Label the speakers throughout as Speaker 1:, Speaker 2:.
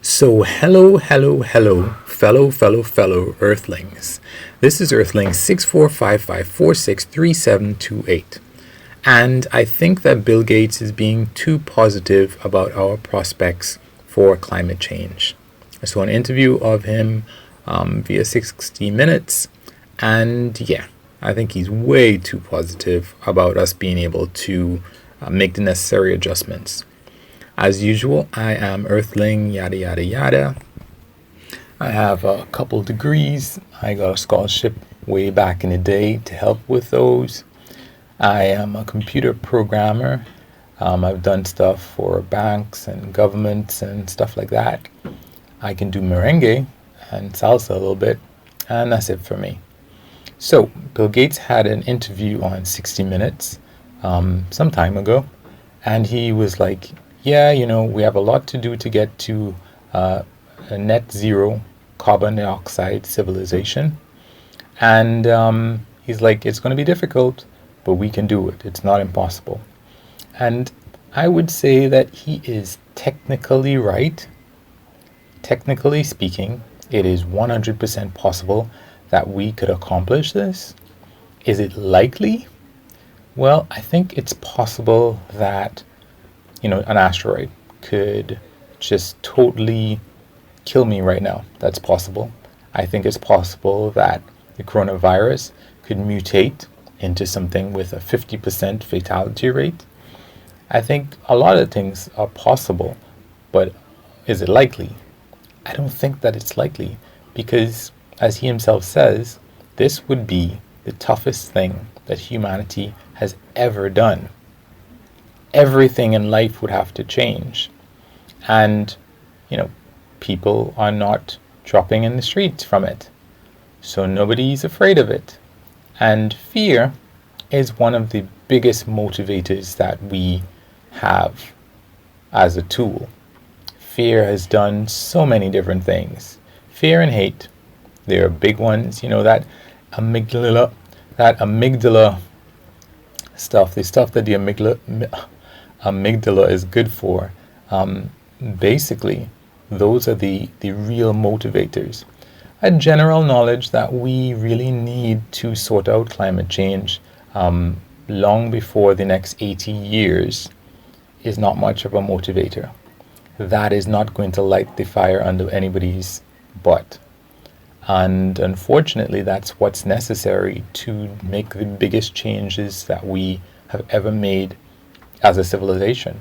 Speaker 1: So, fellow Earthlings. This is Earthling 6455463728. And I think that Bill Gates is being too positive about our prospects for climate change. I saw an interview of him via 60 Minutes, and yeah, I think he's way too positive about us being able to make the necessary adjustments. As usual, I am Earthling, yada yada yada. I have a couple degrees. I got a scholarship way back in the day to help with those. I am a computer programmer. I've done stuff for banks and governments and stuff like that. I can do merengue and salsa a little bit, and that's it for me. So, Bill Gates had an interview on 60 Minutes some time ago, and he was like, yeah, we have a lot to do to get to a net zero carbon dioxide civilization. And he's like, it's going to be difficult, but we can do it. It's not impossible. And I would say that he is technically right. Technically speaking, it is 100% possible that we could accomplish this. Is it likely? Well, I think it's possible that an asteroid could just totally kill me right now. That's possible. I think it's possible that the coronavirus could mutate into something with a 50% fatality rate. I think a lot of things are possible, but is it likely? I don't think that it's likely because, as he himself says, this would be the toughest thing that humanity has ever done. Everything in life would have to change. And, people are not dropping in the streets from it. So nobody's afraid of it. And fear is one of the biggest motivators that we have as a tool. Fear has done so many different things. Fear and hate, they are big ones. That amygdala stuff, the stuff that the amygdala is good for. Basically, those are the real motivators. A general knowledge that we really need to sort out climate change long before the next 80 years is not much of a motivator. That is not going to light the fire under anybody's butt. And unfortunately, that's what's necessary to make the biggest changes that we have ever made as a civilization.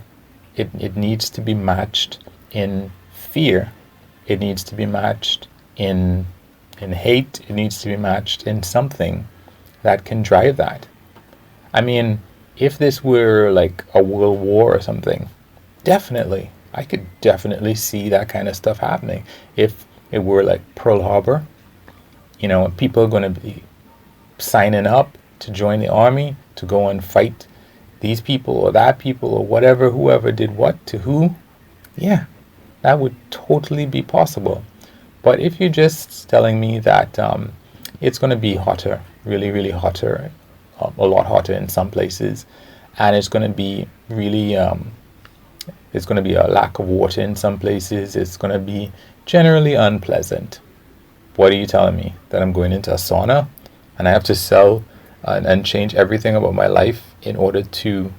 Speaker 1: It needs to be matched in fear. It needs to be matched in hate. It needs to be matched in something that can drive that. I mean, if this were like a world war or something, definitely, I could definitely see that kind of stuff happening. If it were like Pearl Harbor, people are going to be signing up to join the army to go and fight these people or that people or whatever, whoever did what to who. Yeah, that would totally be possible. But if you're just telling me that it's going to be hotter, really, really hotter, a lot hotter in some places, and it's going to be really, it's going to be a lack of water in some places, it's going to be generally unpleasant. What are you telling me? That I'm going into a sauna and I have to sell and change everything about my life in order to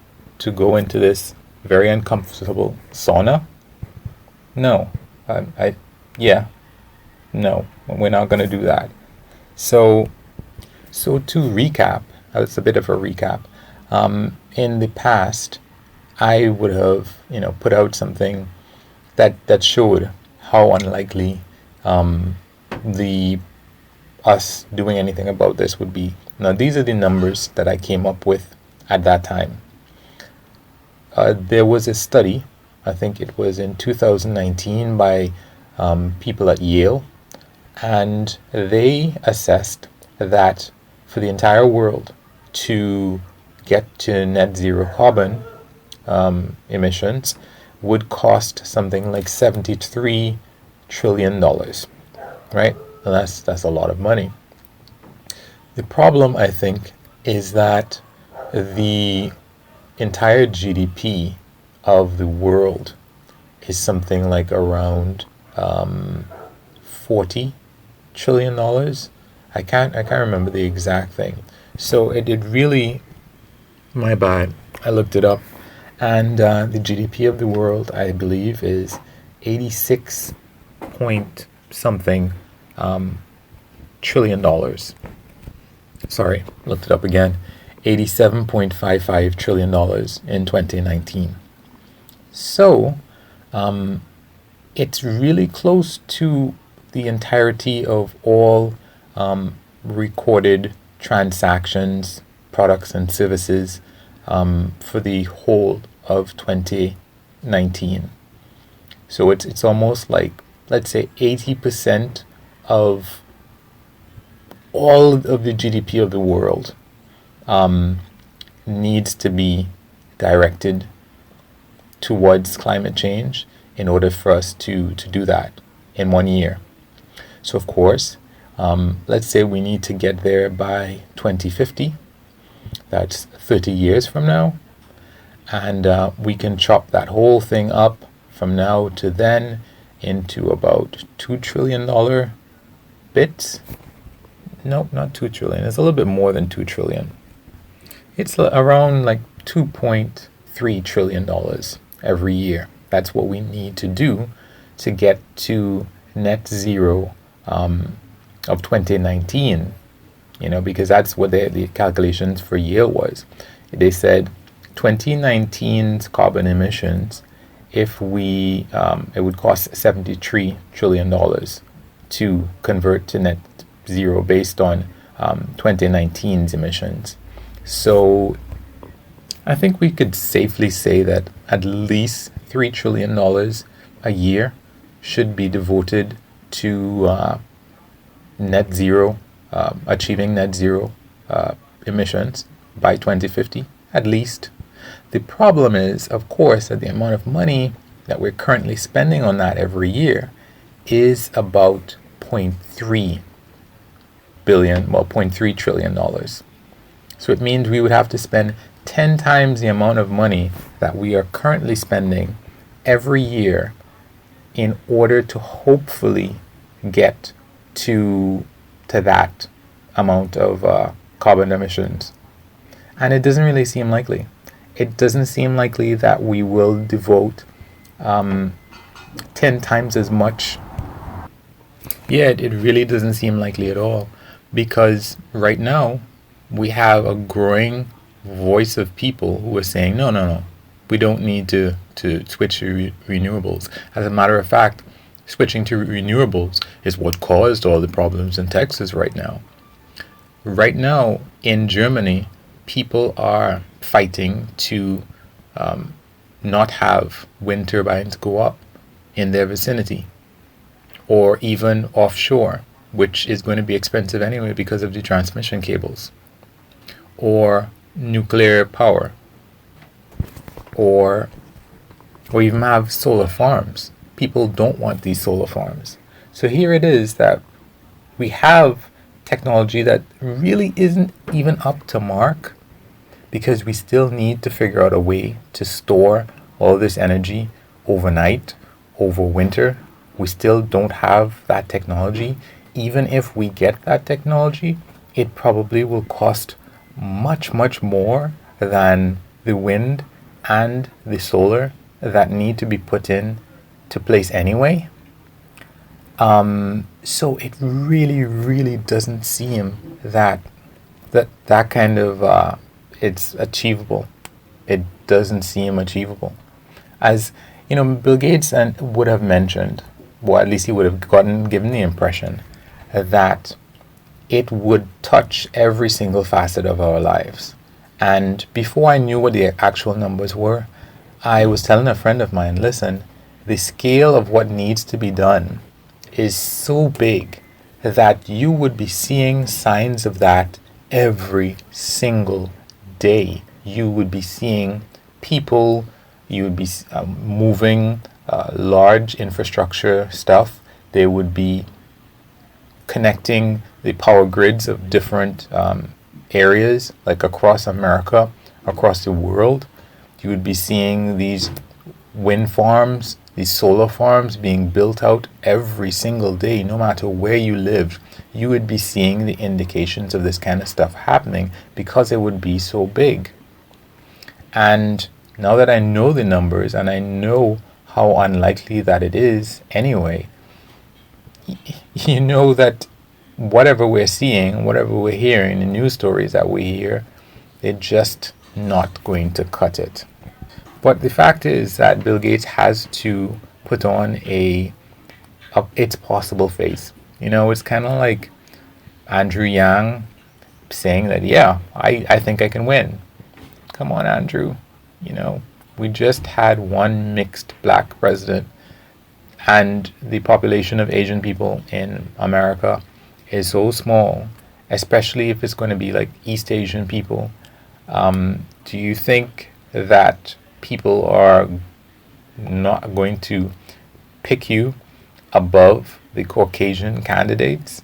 Speaker 1: go into this very uncomfortable sauna? No. No, we're not going to do that. So to recap, it's a bit of a recap. In the past, I would have, put out something that showed how unlikely us doing anything about this would be. Now, these are the numbers that I came up with at that time. There was a study, I think it was in 2019 by people at Yale, and they assessed that for the entire world to get to net zero carbon emissions would cost something like $73 trillion, right? And that's a lot of money. The problem, I think, is that the entire GDP of the world is something like around $40 trillion. I can't remember the exact thing. So it really, my bad. I looked it up, and the GDP of the world, I believe, is 86 point something $trillion. Sorry, looked it up again. $87.55 trillion in 2019. So, it's really close to the entirety of all recorded transactions, products, and services for the whole of 2019. So it's almost like, let's say, 80% of all of the GDP of the world needs to be directed towards climate change in order for us to do that in 1 year. So, of course, let's say we need to get there by 2050. That's 30 years from now. And we can chop that whole thing up from now to then into about $2 trillion bits. Nope, not 2 trillion. It's a little bit more than 2 trillion. It's around like $2.3 trillion every year. That's what we need to do to get to net zero of 2019, because that's what the calculations for Yale was. They said 2019's carbon emissions, if we, it would cost $73 trillion to convert to net zero based on 2019's emissions. So I think we could safely say that at least $3 trillion a year should be devoted to net zero, achieving net zero emissions by 2050, at least. The problem is, of course, that the amount of money that we're currently spending on that every year is about $0.3 trillion. So it means we would have to spend 10 times the amount of money that we are currently spending every year in order to hopefully get to that amount of carbon emissions. And it doesn't really seem likely. It doesn't seem likely that we will devote 10 times as much. Yeah, it really doesn't seem likely at all, because right now we have a growing voice of people who are saying, no, we don't need to switch to renewables. As a matter of fact, switching to renewables is what caused all the problems in Texas right now. Right now in Germany, people are fighting to not have wind turbines go up in their vicinity, or even offshore, which is going to be expensive anyway because of the transmission cables, or nuclear power, or even have solar farms. People don't want these solar farms. So here it is that we have technology that really isn't even up to mark, because we still need to figure out a way to store all this energy overnight, over winter. We still don't have that technology. Even if we get that technology, it probably will cost much, much more than the wind and the solar that need to be put in to place anyway. So it really, really doesn't seem that kind of it's achievable. It doesn't seem achievable. As Bill Gates would have mentioned, or at least he would have given the impression that it would touch every single facet of our lives. And before I knew what the actual numbers were, I was telling a friend of mine, listen, the scale of what needs to be done is so big that you would be seeing signs of that every single day. You would be seeing people, you would be moving large infrastructure stuff. They would be connecting the power grids of different areas, like across America, across the world. You would be seeing these wind farms, these solar farms being built out every single day, no matter where you lived, you would be seeing the indications of this kind of stuff happening because it would be so big. And now that I know the numbers and I know how unlikely that it is anyway, you know that whatever we're seeing, whatever we're hearing, the news stories that we hear, they're just not going to cut it. But the fact is that Bill Gates has to put on a it's possible face. It's kind of like Andrew Yang saying that, yeah, I think I can win. Come on, Andrew. We just had one mixed black president, and the population of Asian people in America is so small, especially if it's going to be like East Asian people. Do you think that people are not going to pick you above the Caucasian candidates?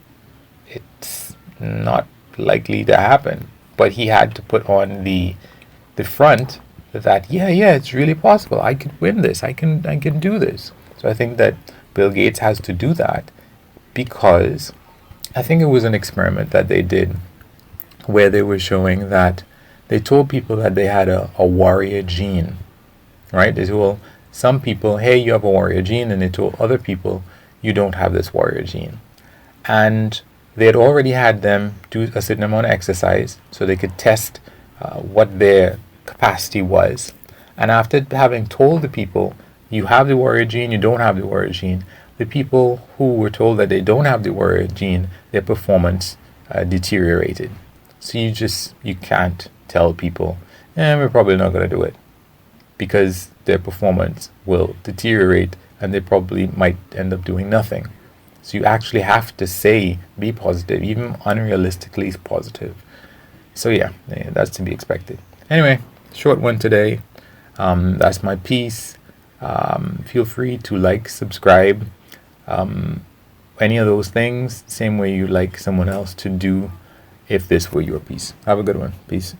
Speaker 1: It's not likely to happen. But he had to put on the front that yeah, it's really possible. I could win this. I can do this. So I think that Bill Gates has to do that, because I think it was an experiment that they did where they were showing that they told people that they had a warrior gene, right? They told some people, hey, you have a warrior gene, and they told other people, you don't have this warrior gene. And they had already had them do a certain amount of exercise so they could test what their capacity was. And after having told the people, you have the warrior gene, you don't have the warrior gene, the people who were told that they don't have the warrior gene, their performance deteriorated. So you can't tell people, we're probably not going to do it, because their performance will deteriorate and they probably might end up doing nothing. So you actually have to say, be positive, even unrealistically positive. So yeah, that's to be expected. Anyway, short one today. That's my piece. Feel free to like, subscribe, any of those things, same way you like someone else to do if this were your piece. Have a good one. Peace.